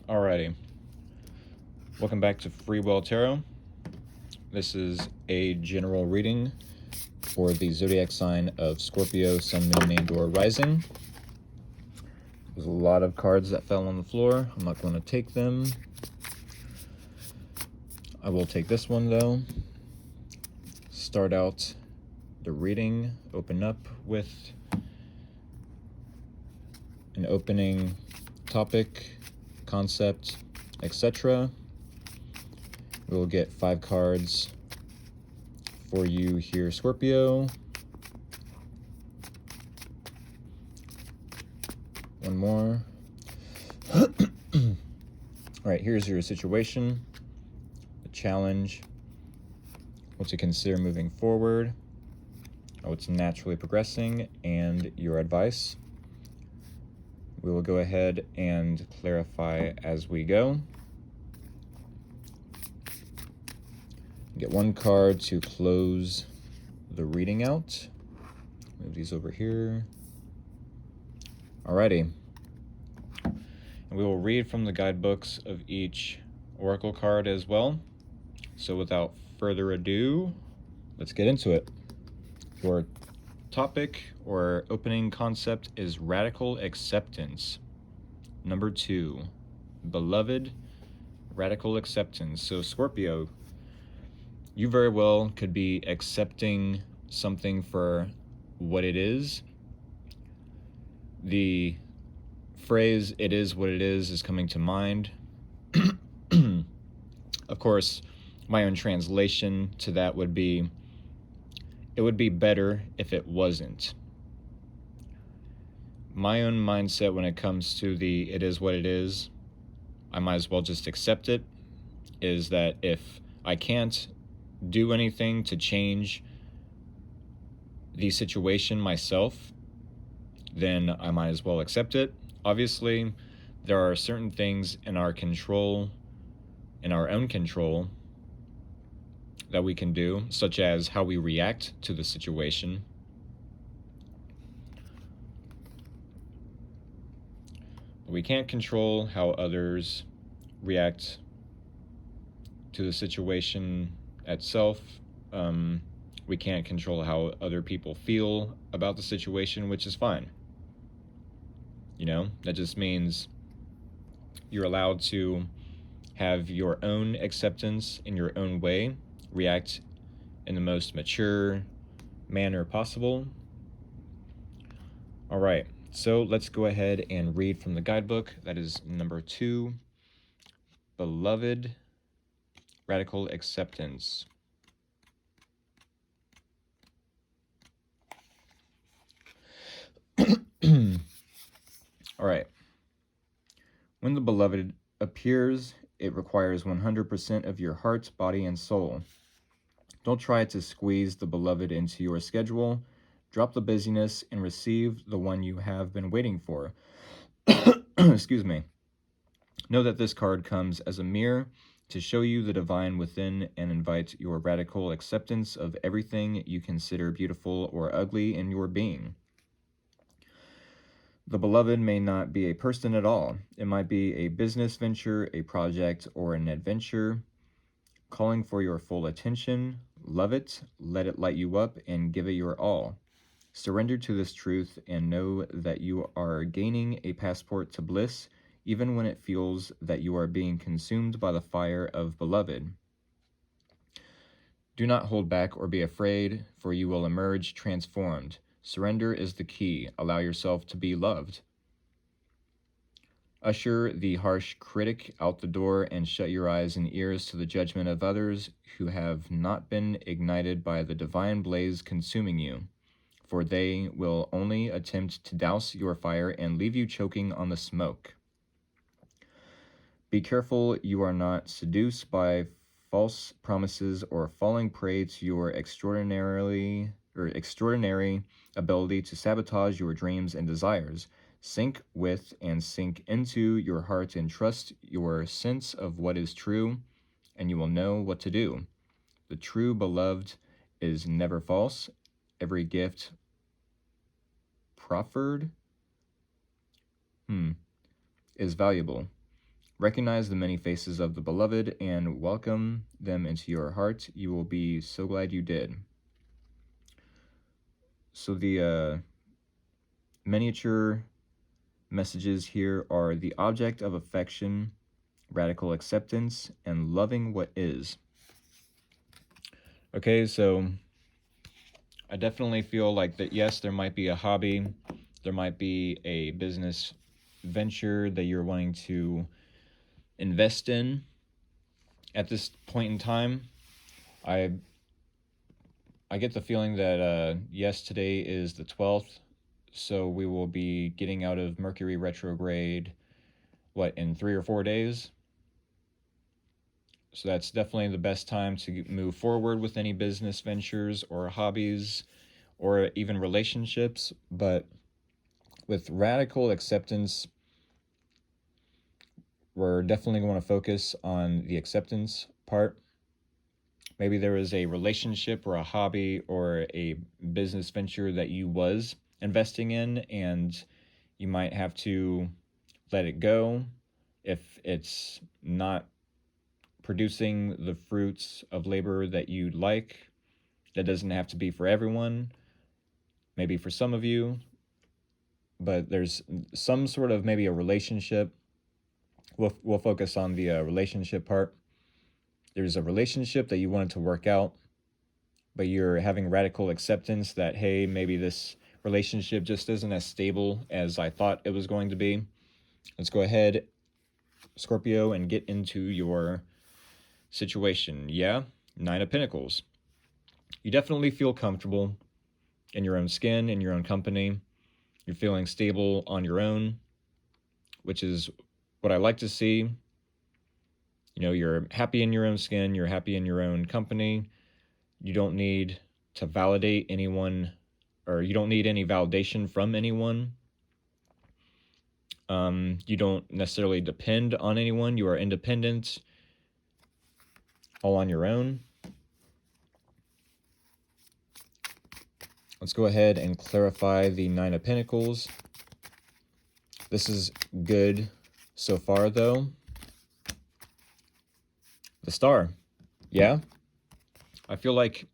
Alrighty, welcome back to Free Will Tarot. This is a general reading for the zodiac sign of Scorpio, Sun, Moon, and/or Rising. There's a lot of cards that fell on the floor. I'm not going to take them. I will take this one though. Start out the reading, open up with an opening topic, concept, etc. We will get 5 cards for you here, Scorpio. One more. All right, here's your situation, the challenge, what to consider moving forward, how it's naturally progressing, and your advice. We will go ahead and clarify as we go. Get one card to close the reading out. Move these over here. Alrighty. And we will read from the guidebooks of each oracle card as well. So without further ado, let's get into it. Your topic or opening concept is radical acceptance. Number 2, beloved, radical acceptance. So Scorpio, you very well could be accepting something for what it is. The phrase, "it is what it is coming to mind. Of course, my own translation to that would be, it would be better if it wasn't. My own mindset when it comes to the "it is what it is," I might as well just accept it, is that if I can't do anything to change the situation myself, then I might as well accept it. Obviously, there are certain things in our control, in our own control, that we can do, such as how we react to the situation. We can't control how others react to the situation itself. We can't control how other people feel about the situation, which is fine. You know, that just means you're allowed to have your own acceptance in your own way, react in the most mature manner possible. All right, so let's go ahead and read from the guidebook. That is number 2, beloved, radical acceptance. All right. When the beloved appears, it requires 100% of your heart, body, and soul. Don't try to squeeze the beloved into your schedule. Drop the busyness and receive the one you have been waiting for. Excuse me. Know that this card comes as a mirror to show you the divine within and invite your radical acceptance of everything you consider beautiful or ugly in your being. The beloved may not be a person at all. It might be a business venture, a project, or an adventure calling for your full attention. Love it, let it light you up, and give it your all. Surrender to this truth and know that you are gaining a passport to bliss, even when it feels that you are being consumed by the fire of beloved. Do not hold back or be afraid, for you will emerge transformed. Surrender is the key. Allow yourself to be loved. Usher the harsh critic out the door and shut your eyes and ears to the judgment of others who have not been ignited by the divine blaze consuming you, for they will only attempt to douse your fire and leave you choking on the smoke. Be careful you are not seduced by false promises or falling prey to your extraordinary ability to sabotage your dreams and desires. Sink with and sink into your heart and trust your sense of what is true, and you will know what to do. The true beloved is never false. Every gift proffered is valuable. Recognize the many faces of the beloved and welcome them into your heart. You will be so glad you did. So the miniature messages here are the object of affection, radical acceptance, and loving what is. Okay, so I definitely feel like that, yes, there might be a hobby, there might be a business venture that you're wanting to invest in at this point in time. I get the feeling that, yes, today is the 12th, so we will be getting out of Mercury retrograde, in 3 or 4 days? So that's definitely the best time to move forward with any business ventures or hobbies or even relationships. But with radical acceptance, we're definitely going to focus on the acceptance part. Maybe there was a relationship or a hobby or a business venture that you was investing in, and you might have to let it go if it's not producing the fruits of labor that you'd like. That doesn't have to be for everyone, maybe for some of you, but there's some sort of maybe a relationship. We'll focus on the relationship part. There's a relationship that you wanted to work out, but you're having radical acceptance that, hey, maybe this relationship just isn't as stable as I thought it was going to be. Let's go ahead, Scorpio, and get into your situation. Yeah, 9 of Pentacles. You definitely feel comfortable in your own skin, in your own company. You're feeling stable on your own, which is what I like to see. You know, you're happy in your own skin, you're happy in your own company. You don't need to validate anyone, or you don't need any validation from anyone. You don't necessarily depend on anyone. You are independent, all on your own. Let's go ahead and clarify the 9 of Pentacles. This is good so far, though. The Star. Yeah. I feel like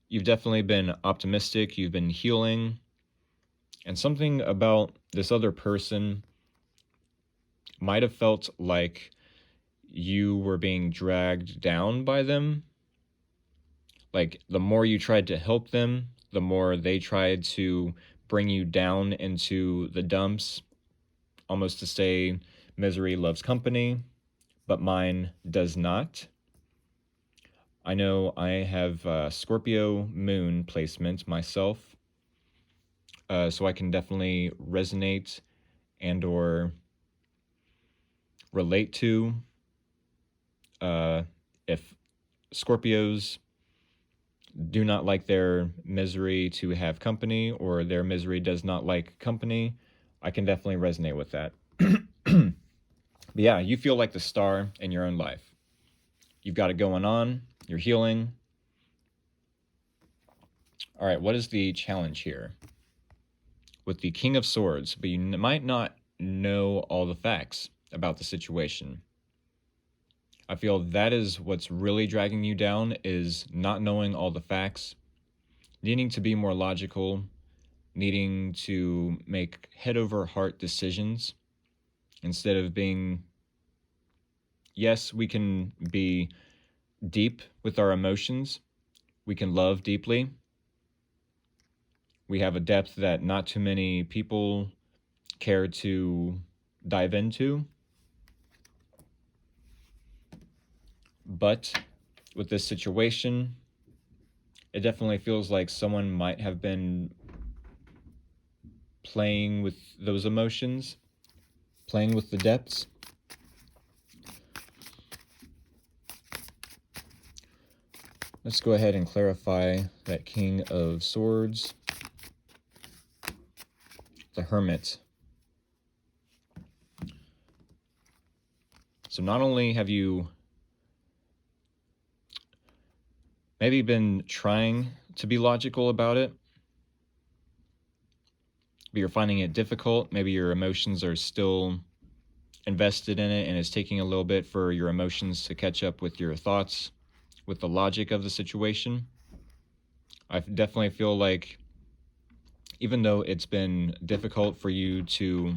you've definitely been optimistic. You've been healing. And something about this other person might have felt like you were being dragged down by them. Like, the more you tried to help them, the more they tried to bring you down into the dumps, almost to say, misery loves company, but mine does not. I know I have Scorpio moon placement myself, so I can definitely resonate and or relate to if Scorpios do not like their misery to have company, or their misery does not like company. I can definitely resonate with that. But yeah, you feel like the star in your own life. You've got it going on. You're healing. All right, what is the challenge here? With the King of Swords, but you might not know all the facts about the situation. I feel that is what's really dragging you down, is not knowing all the facts, needing to be more logical, needing to make head over heart decisions instead of being, yes, we can be deep with our emotions. We can love deeply. We have a depth that not too many people care to dive into. But with this situation, it definitely feels like someone might have been playing with those emotions, playing with the depths. Let's go ahead and clarify that King of Swords. The Hermit. So not only have you maybe been trying to be logical about it, but you're finding it difficult. Maybe your emotions are still invested in it, and it's taking a little bit for your emotions to catch up with your thoughts, with the logic of the situation. I definitely feel like even though it's been difficult for you to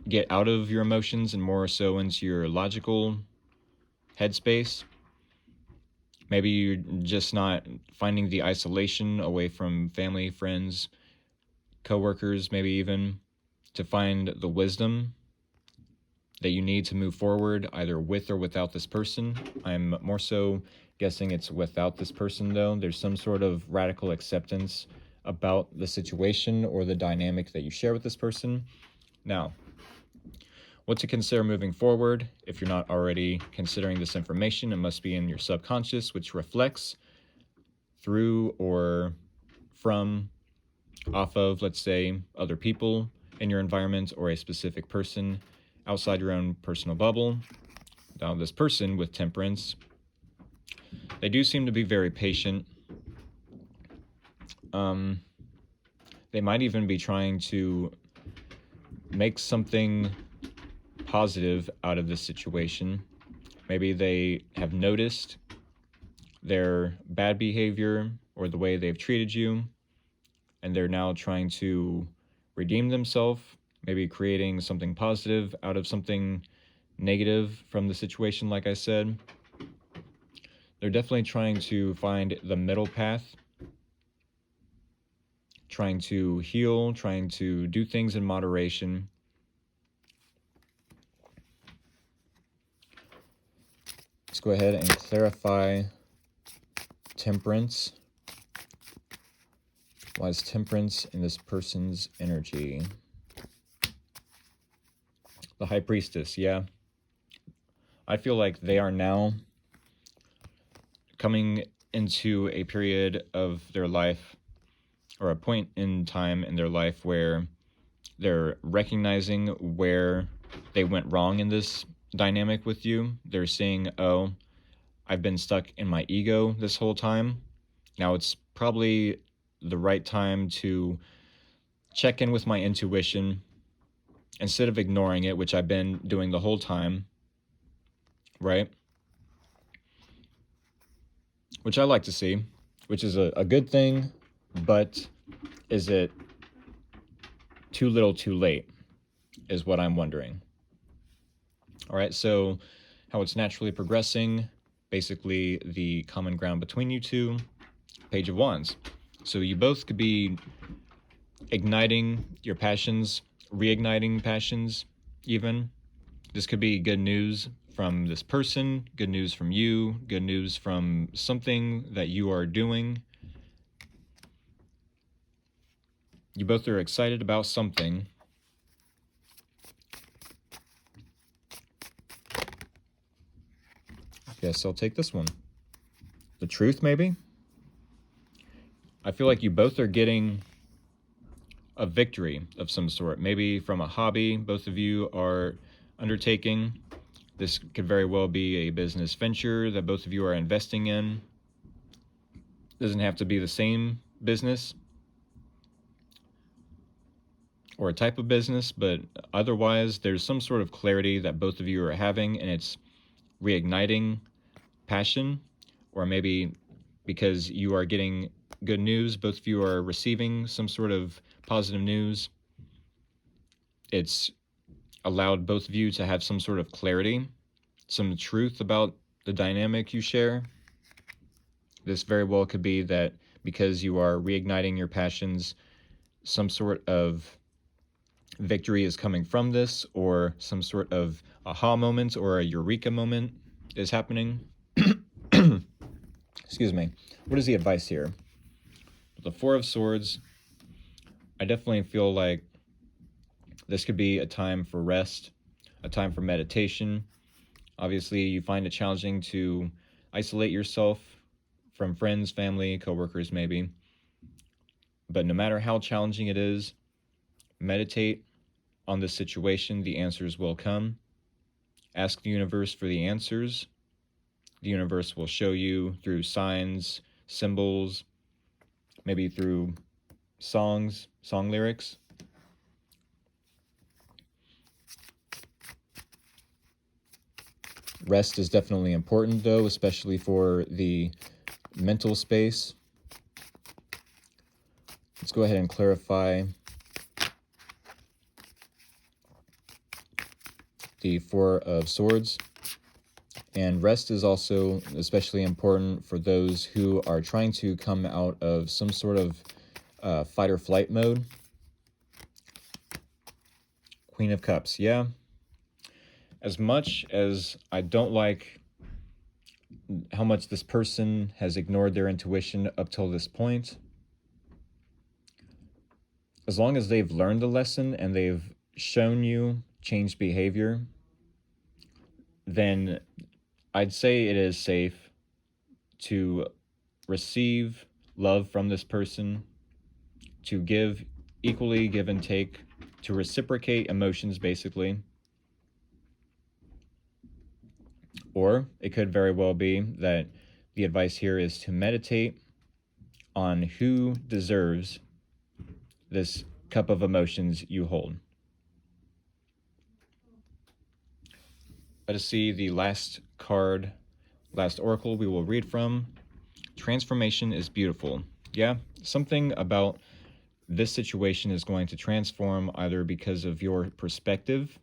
get out of your emotions and more so into your logical headspace, maybe you're just not finding the isolation away from family, friends, coworkers, maybe even to find the wisdom that you need to move forward either with or without this person. I'm more so guessing it's without this person, though. There's some sort of radical acceptance about the situation or the dynamic that you share with this person. Now, what to consider moving forward? If you're not already considering this information, it must be in your subconscious, which reflects through or from, off of, let's say, other people in your environment or a specific person outside your own personal bubble. Now, this person with temperance, they do seem to be very patient. They might even be trying to make something positive out of this situation. Maybe they have noticed their bad behavior or the way they've treated you, and they're now trying to redeem themselves, maybe creating something positive out of something negative from the situation, like I said. They're definitely trying to find the middle path, trying to heal, trying to do things in moderation. Let's go ahead and clarify temperance. Why is temperance in this person's energy? The High Priestess, yeah. I feel like they are now coming into a period of their life or a point in time in their life where they're recognizing where they went wrong in this dynamic with you. They're saying, oh, I've been stuck in my ego this whole time. Now it's probably the right time to check in with my intuition instead of ignoring it, which I've been doing the whole time, right? Which I like to see, which is a good thing, but is it too little too late is what I'm wondering. All right, so how it's naturally progressing, basically the common ground between you two, Page of Wands. So you both could be igniting your passions, reigniting passions even. This could be good news from this person, good news from you, good news from something that you are doing. You both are excited about something. Guess I'll take this one. The Truth, maybe? I feel like you both are getting a victory of some sort, maybe from a hobby both of you are undertaking. This could very well be a business venture that both of you are investing in. Doesn't have to be the same business or a type of business, but otherwise there's some sort of clarity that both of you are having, and it's reigniting passion, or maybe because you are getting good news, both of you are receiving some sort of positive news. It's allowed both of you to have some sort of clarity, some truth about the dynamic you share. This very well could be that because you are reigniting your passions, some sort of victory is coming from this, or some sort of aha moment or a eureka moment is happening. Excuse me. What is the advice here? The Four of Swords, I definitely feel like this could be a time for rest, a time for meditation. Obviously, you find it challenging to isolate yourself from friends, family, coworkers, maybe. But no matter how challenging it is, meditate on this situation. The answers will come. Ask the universe for the answers. The universe will show you through signs, symbols, maybe through songs, song lyrics. Rest is definitely important, though, especially for the mental space. Let's go ahead and clarify the Four of Swords. And rest is also especially important for those who are trying to come out of some sort of fight or flight mode. Queen of Cups, yeah. As much as I don't like how much this person has ignored their intuition up till this point, as long as they've learned the lesson and they've shown you changed behavior, then I'd say it is safe to receive love from this person, to give equally, give and take, to reciprocate emotions, basically. Or it could very well be that the advice here is to meditate on who deserves this cup of emotions you hold. Let us see the last card, last oracle we will read from. Transformation is beautiful. Yeah, something about this situation is going to transform either because of your perspective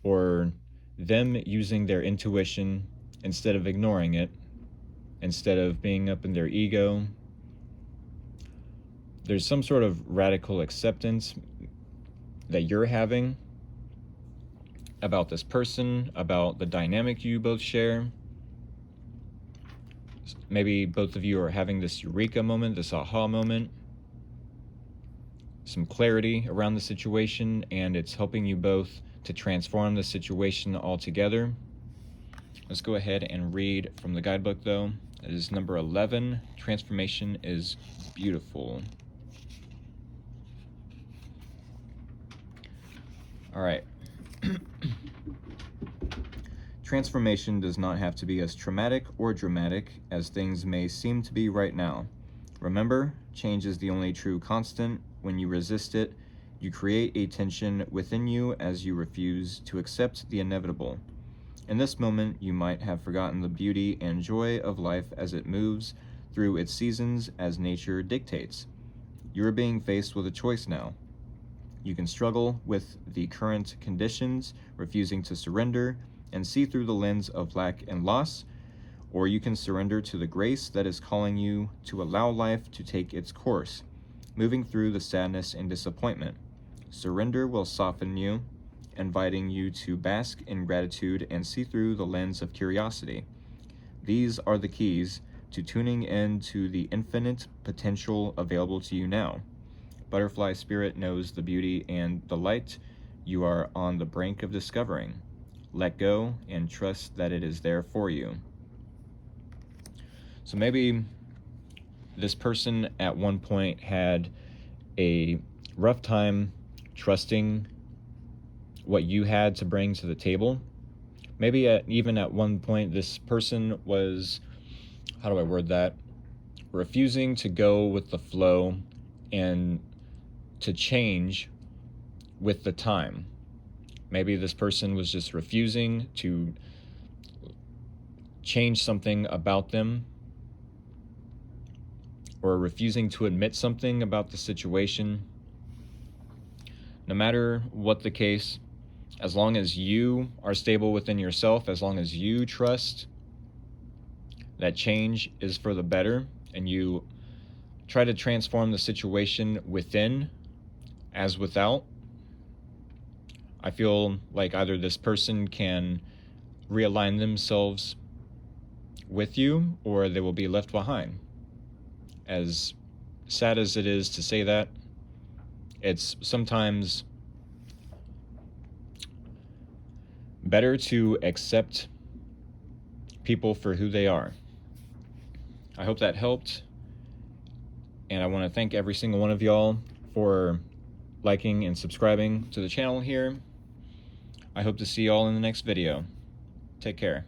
or them using their intuition instead of ignoring it, instead of being up in their ego. There's some sort of radical acceptance that you're having about this person, about the dynamic you both share. Maybe both of you are having this eureka moment, this aha moment, some clarity around the situation, and it's helping you both to transform the situation altogether. Let's go ahead and read from the guidebook, though. It is number 11. Transformation is beautiful. All right. Transformation does not have to be as traumatic or dramatic as things may seem to be right now. Remember, change is the only true constant. When you resist it, you create a tension within you as you refuse to accept the inevitable. In this moment, you might have forgotten the beauty and joy of life as it moves through its seasons as nature dictates. You are being faced with a choice now. You can struggle with the current conditions, refusing to surrender and see through the lens of lack and loss, or you can surrender to the grace that is calling you to allow life to take its course, moving through the sadness and disappointment. Surrender will soften you, inviting you to bask in gratitude and see through the lens of curiosity. These are the keys to tuning in to the infinite potential available to you now. Butterfly spirit knows the beauty and the light you are on the brink of discovering. Let go and trust that it is there for you. So maybe this person at one point had a rough time trusting what you had to bring to the table. Maybe even at one point this person was, how do I word that, refusing to go with the flow and to change with the time. Maybe this person was just refusing to change something about them, or refusing to admit something about the situation. No matter what the case, as long as you are stable within yourself, as long as you trust that change is for the better, and you try to transform the situation within as without, I feel like either this person can realign themselves with you, or they will be left behind. As sad as it is to say that, it's sometimes better to accept people for who they are. I hope that helped, and I want to thank every single one of y'all for liking and subscribing to the channel here. I hope to see y'all in the next video. Take care.